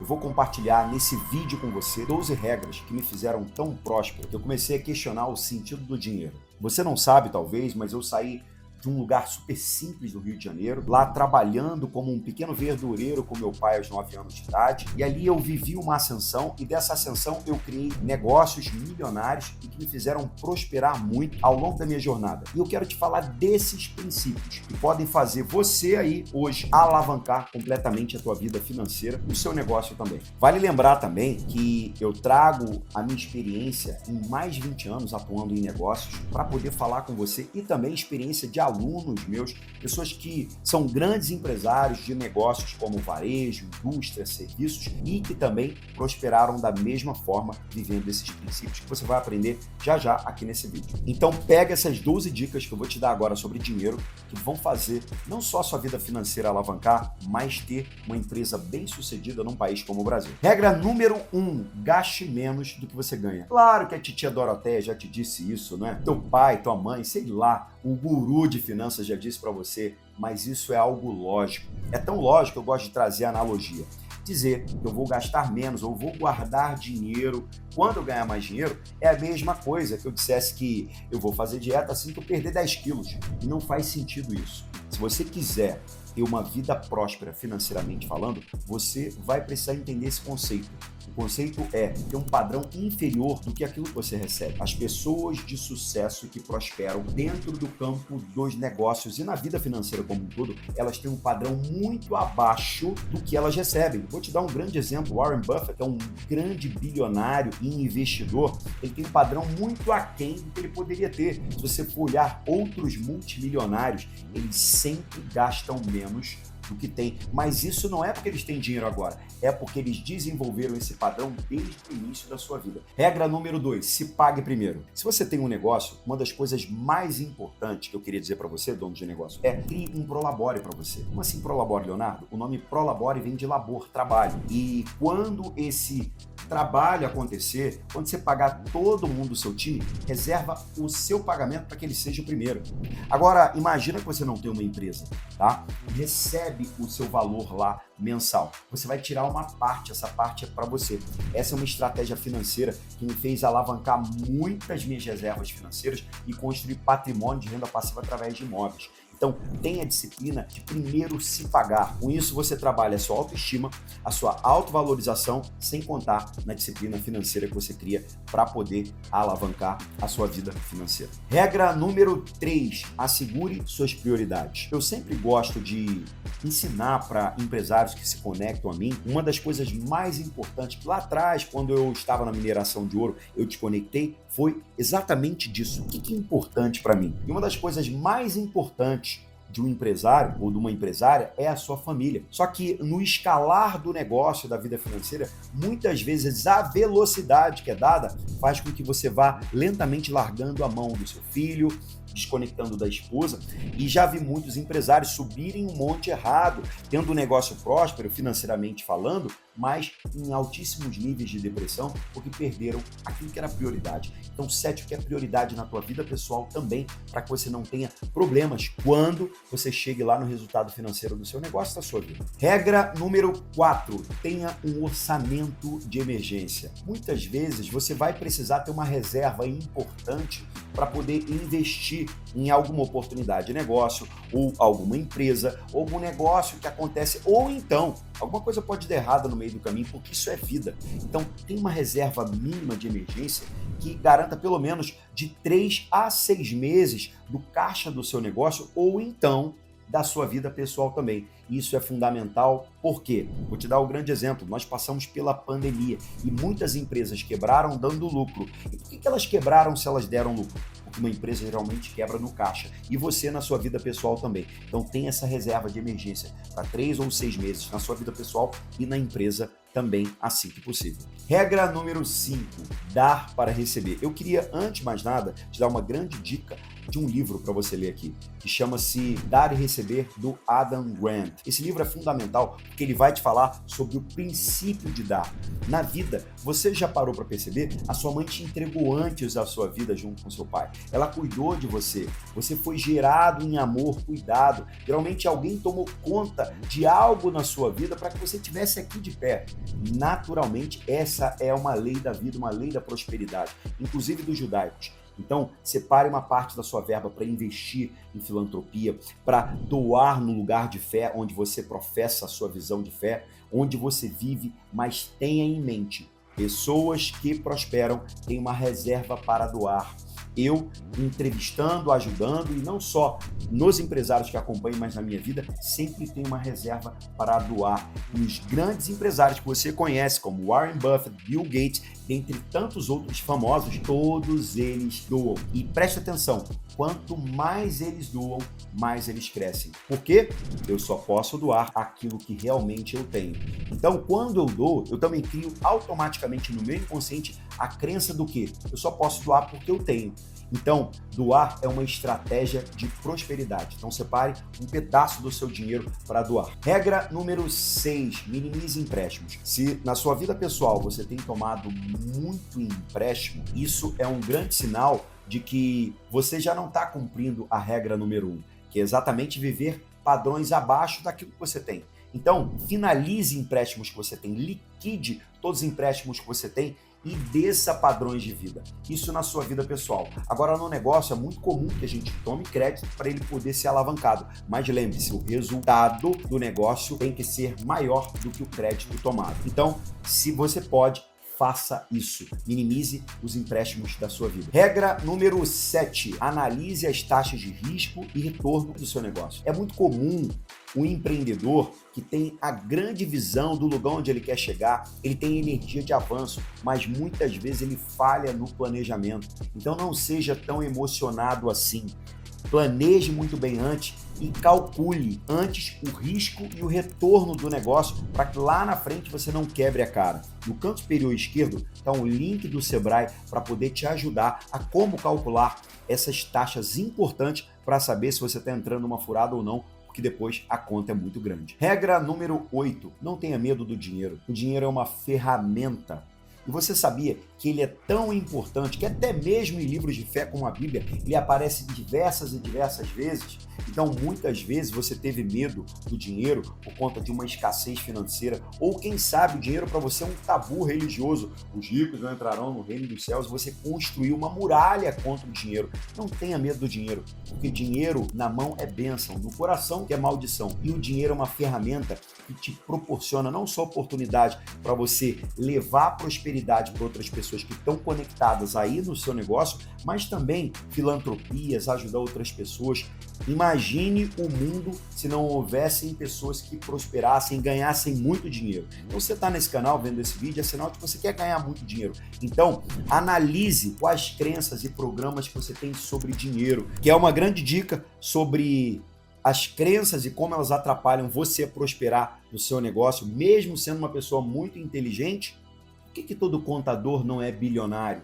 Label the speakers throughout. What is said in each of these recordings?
Speaker 1: vou compartilhar nesse vídeo com você 12 regras que me fizeram tão próspero que eu comecei a questionar o sentido do dinheiro. Você não sabe, talvez, mas eu saí de um lugar super simples do Rio de Janeiro, lá trabalhando como um pequeno verdureiro com meu pai aos 9 anos de idade, e ali eu vivi uma ascensão, e dessa ascensão eu criei negócios milionários e que me fizeram prosperar muito ao longo da minha jornada. E eu quero te falar desses princípios que podem fazer você aí hoje alavancar completamente a tua vida financeira e o seu negócio também. Vale lembrar também que eu trago a minha experiência em mais de 20 anos atuando em negócios para poder falar com você e também experiência de alunos meus, pessoas que são grandes empresários de negócios como varejo, indústria, serviços e que também prosperaram da mesma forma vivendo esses princípios que você vai aprender já já aqui nesse vídeo. Então pega essas 12 dicas que eu vou te dar agora sobre dinheiro que vão fazer não só a sua vida financeira alavancar, mas ter uma empresa bem sucedida num país como o Brasil. Regra número 1, gaste menos do que você ganha. Claro que a titia Doroteia já te disse isso, né? Teu pai, tua mãe, sei lá, o guru de finanças já disse para você, mas isso é algo lógico. É tão lógico que eu gosto de trazer a analogia. Dizer que eu vou gastar menos ou vou guardar dinheiro quando eu ganhar mais dinheiro é a mesma coisa que eu dissesse que eu vou fazer dieta assim que eu perder 10 quilos. E não faz sentido isso. Se você quiser ter uma vida próspera financeiramente falando, você vai precisar entender esse conceito. O conceito é ter um padrão inferior do que aquilo que você recebe. As pessoas de sucesso que prosperam dentro do campo dos negócios e na vida financeira como um todo, elas têm um padrão muito abaixo do que elas recebem. Vou te dar um grande exemplo. Warren Buffett é um grande bilionário e investidor. Ele tem um padrão muito aquém do que ele poderia ter. Se você for olhar outros multimilionários, eles sempre gastam menos do que tem, mas isso não é porque eles têm dinheiro agora, é porque eles desenvolveram esse padrão desde o início da sua vida. Regra número 2, se pague primeiro. Se você tem um negócio, uma das coisas mais importantes que eu queria dizer para você, dono de negócio, é crie um Prolabore para você. Como assim Prolabore, Leonardo? O nome Prolabore vem de labor, trabalho. E quando esse trabalho acontecer, quando você pagar todo mundo do seu time, reserva o seu pagamento para que ele seja o primeiro. Agora, imagina que você não tem uma empresa, tá? Recebe o seu valor lá mensal. Você vai tirar uma parte, essa parte é para você. Essa é uma estratégia financeira que me fez alavancar muitas minhas reservas financeiras e construir patrimônio de renda passiva através de imóveis. Então, tenha a disciplina de primeiro se pagar. Com isso, você trabalha a sua autoestima, a sua autovalorização, sem contar na disciplina financeira que você cria para poder alavancar a sua vida financeira. Regra número 3, assegure suas prioridades. Eu sempre gosto de ensinar para empresários que se conectam a mim, uma das coisas mais importantes, que lá atrás, quando eu estava na mineração de ouro, eu te conectei, foi exatamente disso. O que é importante para mim? E uma das coisas mais importantes de um empresário ou de uma empresária é a sua família. Só que no escalar do negócio, da vida financeira, muitas vezes a velocidade que é dada faz com que você vá lentamente largando a mão do seu filho, desconectando da esposa, e já vi muitos empresários subirem um monte errado, tendo um negócio próspero financeiramente falando, mas em altíssimos níveis de depressão, porque perderam aquilo que era prioridade. Então, sete o que é prioridade na tua vida pessoal também, para que você não tenha problemas quando você chegue lá no resultado financeiro do seu negócio, da sua vida. Regra número 4, tenha um orçamento de emergência. Muitas vezes você vai precisar ter uma reserva importante para poder investir em alguma oportunidade de negócio, ou alguma empresa, ou algum negócio que acontece, ou então, alguma coisa pode dar errada no meio do caminho, porque isso é vida. Então, tem uma reserva mínima de emergência que garanta pelo menos de 3 a 6 meses do caixa do seu negócio, ou então da sua vida pessoal também. Isso é fundamental, por quê? Vou te dar um grande exemplo. Nós passamos pela pandemia e muitas empresas quebraram dando lucro. E por que elas quebraram se elas deram lucro? Porque uma empresa geralmente quebra no caixa. E você na sua vida pessoal também. Então tem essa reserva de emergência para 3 ou 6 meses na sua vida pessoal e na empresa também assim que possível. Regra número 5, dar para receber. Eu queria, antes de mais nada, te dar uma grande dica de um livro para você ler aqui, que chama-se Dar e Receber, do Adam Grant. Esse livro é fundamental porque ele vai te falar sobre o princípio de dar. Na vida, você já parou para perceber? A sua mãe te entregou antes da sua vida junto com seu pai. Ela cuidou de você. Você foi gerado em amor, cuidado. Geralmente alguém tomou conta de algo na sua vida para que você estivesse aqui de pé. Naturalmente, essa é uma lei da vida, uma lei da prosperidade, inclusive dos judaicos. Então, separe uma parte da sua verba para investir em filantropia, para doar no lugar de fé, onde você professa a sua visão de fé, onde você vive, mas tenha em mente, pessoas que prosperam têm uma reserva para doar. Eu, entrevistando, ajudando, e não só nos empresários que acompanham, mas na minha vida, sempre tenho uma reserva para doar. E os grandes empresários que você conhece, como Warren Buffett, Bill Gates, dentre tantos outros famosos, todos eles doam. E preste atenção, quanto mais eles doam, mais eles crescem. Por quê? Eu só posso doar aquilo que realmente eu tenho. Então, quando eu dou, eu também crio automaticamente no meu inconsciente a crença do que eu só posso doar porque eu tenho. Então, doar é uma estratégia de prosperidade. Então, separe um pedaço do seu dinheiro para doar. Regra número 6, minimize empréstimos. Se na sua vida pessoal você tem tomado muito empréstimo, isso é um grande sinal de que você já não está cumprindo a regra número 1, que é exatamente viver padrões abaixo daquilo que você tem. Então, finalize empréstimos que você tem, liquide todos os empréstimos que você tem e desça padrões de vida. Isso na sua vida pessoal. Agora, no negócio, é muito comum que a gente tome crédito para ele poder ser alavancado. Mas lembre-se, o resultado do negócio tem que ser maior do que o crédito tomado. Então, se você pode, faça isso. Minimize os empréstimos da sua vida. Regra número 7. Analise as taxas de risco e retorno do seu negócio. É muito comum o empreendedor que tem a grande visão do lugar onde ele quer chegar, ele tem energia de avanço, mas muitas vezes ele falha no planejamento. Então não seja tão emocionado assim. Planeje muito bem antes e calcule antes o risco e o retorno do negócio para que lá na frente você não quebre a cara. No canto superior esquerdo está um link do Sebrae para poder te ajudar a como calcular essas taxas importantes para saber se você está entrando numa furada ou não, porque depois a conta é muito grande. Regra número 8, não tenha medo do dinheiro. O dinheiro é uma ferramenta. E você sabia que ele é tão importante que até mesmo em livros de fé como a Bíblia, ele aparece diversas e diversas vezes. Então, muitas vezes você teve medo do dinheiro por conta de uma escassez financeira, ou quem sabe o dinheiro para você é um tabu religioso. Os ricos não entrarão no reino dos céus, você construiu uma muralha contra o dinheiro. Não tenha medo do dinheiro, porque dinheiro na mão é bênção, no coração que é maldição. E o dinheiro é uma ferramenta que te proporciona não só oportunidade para você levar a prosperidade para outras pessoas que estão conectadas aí no seu negócio, mas também filantropias, ajudar outras pessoas. Imagine o mundo se não houvessem pessoas que prosperassem, ganhassem muito dinheiro. Então, você está nesse canal vendo esse vídeo, é sinal que você quer ganhar muito dinheiro. Então, analise quais crenças e programas que você tem sobre dinheiro, que é uma grande dica sobre as crenças e como elas atrapalham você a prosperar no seu negócio, mesmo sendo uma pessoa muito inteligente. Por que todo contador não é bilionário?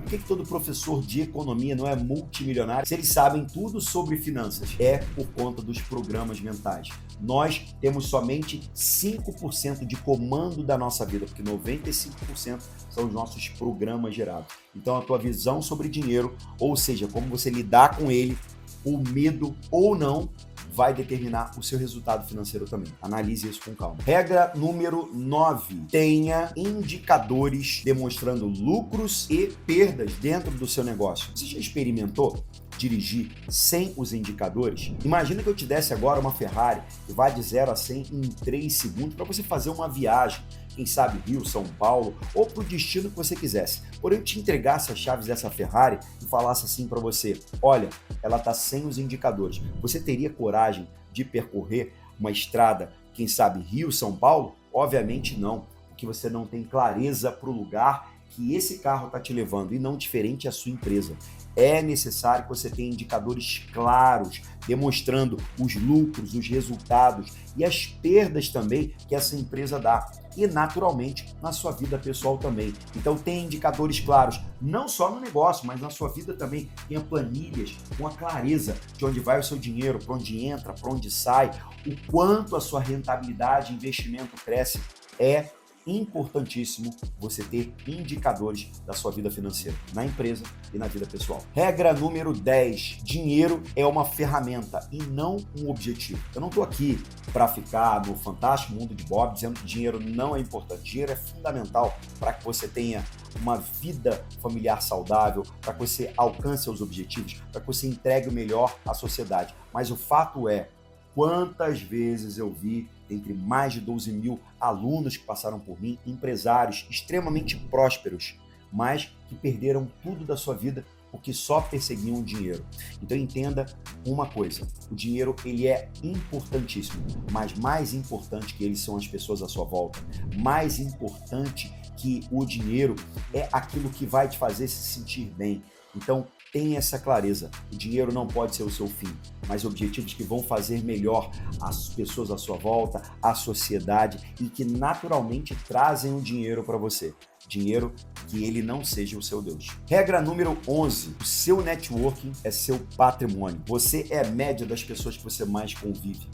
Speaker 1: Por que todo professor de economia não é multimilionário se eles sabem tudo sobre finanças? É por conta dos programas mentais. Nós temos somente 5% de comando da nossa vida, porque 95% são os nossos programas gerados. Então a tua visão sobre dinheiro, ou seja, como você lidar com ele, o medo ou não, vai determinar o seu resultado financeiro também. Analise isso com calma. Regra número 9. Tenha indicadores demonstrando lucros e perdas dentro do seu negócio. Você já experimentou dirigir sem os indicadores? Imagina que eu te desse agora uma Ferrari que vai de 0 a 100 em 3 segundos para você fazer uma viagem, quem sabe Rio, São Paulo, ou para o destino que você quisesse. Porém, eu te entregasse as chaves dessa Ferrari e falasse assim para você: olha, ela está sem os indicadores. Você teria coragem de percorrer uma estrada, quem sabe Rio, São Paulo? Obviamente não, porque você não tem clareza para o lugar que esse carro está te levando, e não diferente a sua empresa. É necessário que você tenha indicadores claros, demonstrando os lucros, os resultados e as perdas também que essa empresa dá. E naturalmente na sua vida pessoal também. Então tenha indicadores claros, não só no negócio, mas na sua vida também. Tenha planilhas com a clareza de onde vai o seu dinheiro, para onde entra, para onde sai, o quanto a sua rentabilidade e investimento cresce. É importantíssimo você ter indicadores da sua vida financeira, na empresa e na vida pessoal. Regra número 10. Dinheiro é uma ferramenta e não um objetivo. Eu não estou aqui para ficar no fantástico mundo de Bob dizendo que dinheiro não é importante. Dinheiro é fundamental para que você tenha uma vida familiar saudável, para que você alcance seus objetivos, para que você entregue o melhor à sociedade. Mas o fato é, quantas vezes eu vi, entre mais de 12 mil alunos que passaram por mim, empresários extremamente prósperos, mas que perderam tudo da sua vida porque só perseguiam o dinheiro. Então entenda uma coisa, o dinheiro ele é importantíssimo, mas mais importante que ele são as pessoas à sua volta. Mais importante que o dinheiro é aquilo que vai te fazer se sentir bem. Então tenha essa clareza, o dinheiro não pode ser o seu fim, mas objetivos que vão fazer melhor as pessoas à sua volta, a sociedade e que naturalmente trazem o dinheiro para você. Dinheiro que ele não seja o seu Deus. Regra número 11. O seu networking é seu patrimônio. Você é a média das pessoas que você mais convive.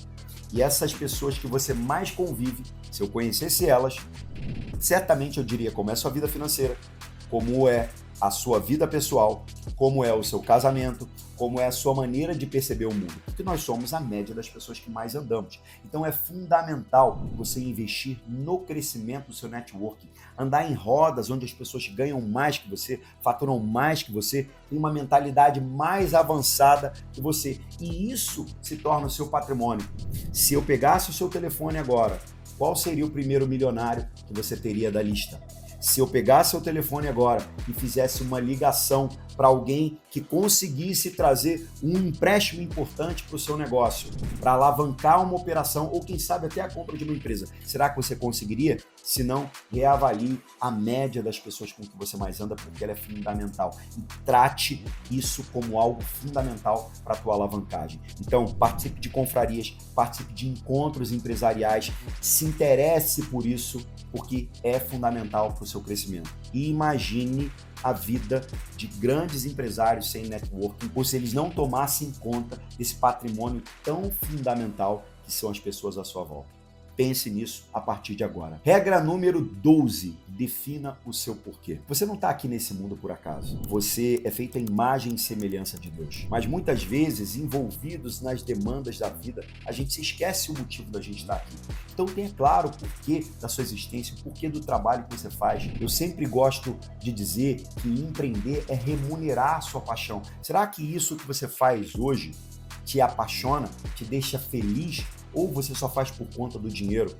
Speaker 1: E essas pessoas que você mais convive, se eu conhecesse elas, certamente eu diria como é a sua vida financeira, como é a sua vida pessoal, como é o seu casamento, como é a sua maneira de perceber o mundo. Porque nós somos a média das pessoas que mais andamos. Então é fundamental você investir no crescimento do seu networking, andar em rodas onde as pessoas ganham mais que você, faturam mais que você, têm uma mentalidade mais avançada que você. E isso se torna o seu patrimônio. Se eu pegasse o seu telefone agora, qual seria o primeiro milionário que você teria da lista? Se eu pegasse seu telefone agora e fizesse uma ligação para alguém que conseguisse trazer um empréstimo importante para o seu negócio, para alavancar uma operação ou quem sabe até a compra de uma empresa, será que você conseguiria? Se não, reavalie a média das pessoas com que você mais anda, porque ela é fundamental. E trate isso como algo fundamental para a tua alavancagem. Então, participe de confrarias, participe de encontros empresariais, se interesse por isso, porque é fundamental para o seu crescimento. E imagine a vida de grandes empresários sem networking, ou se eles não tomassem conta desse patrimônio tão fundamental que são as pessoas à sua volta. Pense nisso a partir de agora. Regra número 12. Defina o seu porquê. Você não está aqui nesse mundo por acaso. Você é feito à imagem e semelhança de Deus. Mas muitas vezes, envolvidos nas demandas da vida, a gente se esquece o motivo da gente estar aqui. Então tenha claro o porquê da sua existência, o porquê do trabalho que você faz. Eu sempre gosto de dizer que empreender é remunerar a sua paixão. Será que isso que você faz hoje te apaixona, te deixa feliz? Ou você só faz por conta do dinheiro?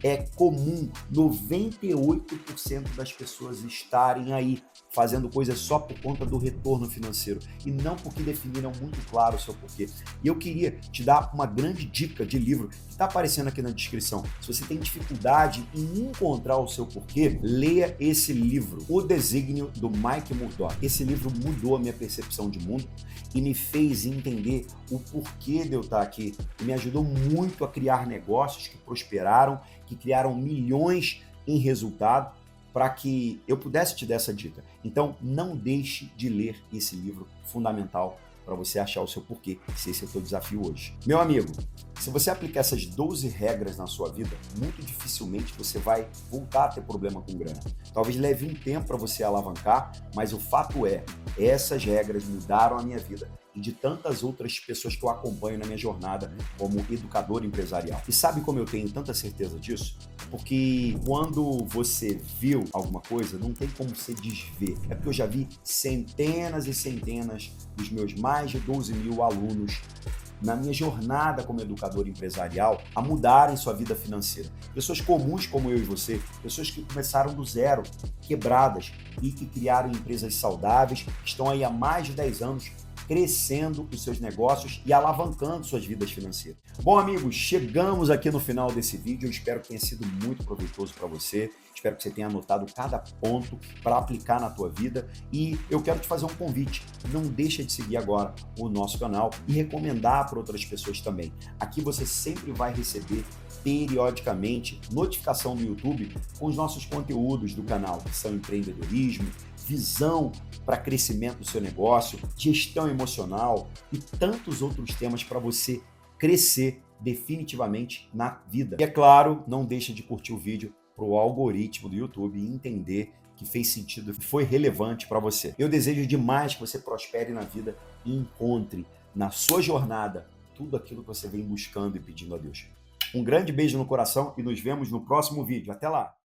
Speaker 1: É comum 98% das pessoas estarem aí fazendo coisas só por conta do retorno financeiro e não porque definiram muito claro o seu porquê. E eu queria te dar uma grande dica de livro que está aparecendo aqui na descrição. Se você tem dificuldade em encontrar o seu porquê, leia esse livro, O Desígnio, do Mike Murdock. Esse livro mudou a minha percepção de mundo e me fez entender o porquê de eu estar aqui. E me ajudou muito a criar negócios que prosperaram, que criaram milhões em resultado, para que eu pudesse te dar essa dica. Então, não deixe de ler esse livro fundamental para você achar o seu porquê, se esse é o teu desafio hoje. Meu amigo, se você aplicar essas 12 regras na sua vida, muito dificilmente você vai voltar a ter problema com grana. Talvez leve um tempo para você alavancar, mas o fato é, essas regras mudaram a minha vida e de tantas outras pessoas que eu acompanho na minha jornada como educador empresarial. E sabe como eu tenho tanta certeza disso? Porque quando você viu alguma coisa, não tem como você desver. É porque eu já vi centenas e centenas dos meus mais de 12 mil alunos na minha jornada como educador empresarial a mudarem sua vida financeira. Pessoas comuns como eu e você, pessoas que começaram do zero, quebradas e que criaram empresas saudáveis, estão aí há mais de 10 anos crescendo os seus negócios e alavancando suas vidas financeiras. Bom, amigos, chegamos aqui no final desse vídeo. Eu espero que tenha sido muito proveitoso para você. Espero que você tenha anotado cada ponto para aplicar na tua vida. E eu quero te fazer um convite. Não deixa de seguir agora o nosso canal e recomendar para outras pessoas também. Aqui você sempre vai receber periodicamente notificação do YouTube com os nossos conteúdos do canal, que são empreendedorismo, visão para crescimento do seu negócio, gestão emocional e tantos outros temas para você crescer definitivamente na vida. E é claro, não deixa de curtir o vídeo, para o algoritmo do YouTube entender que fez sentido e foi relevante para você. Eu desejo demais que você prospere na vida e encontre na sua jornada tudo aquilo que você vem buscando e pedindo a Deus. Um grande beijo no coração e nos vemos no próximo vídeo. Até lá!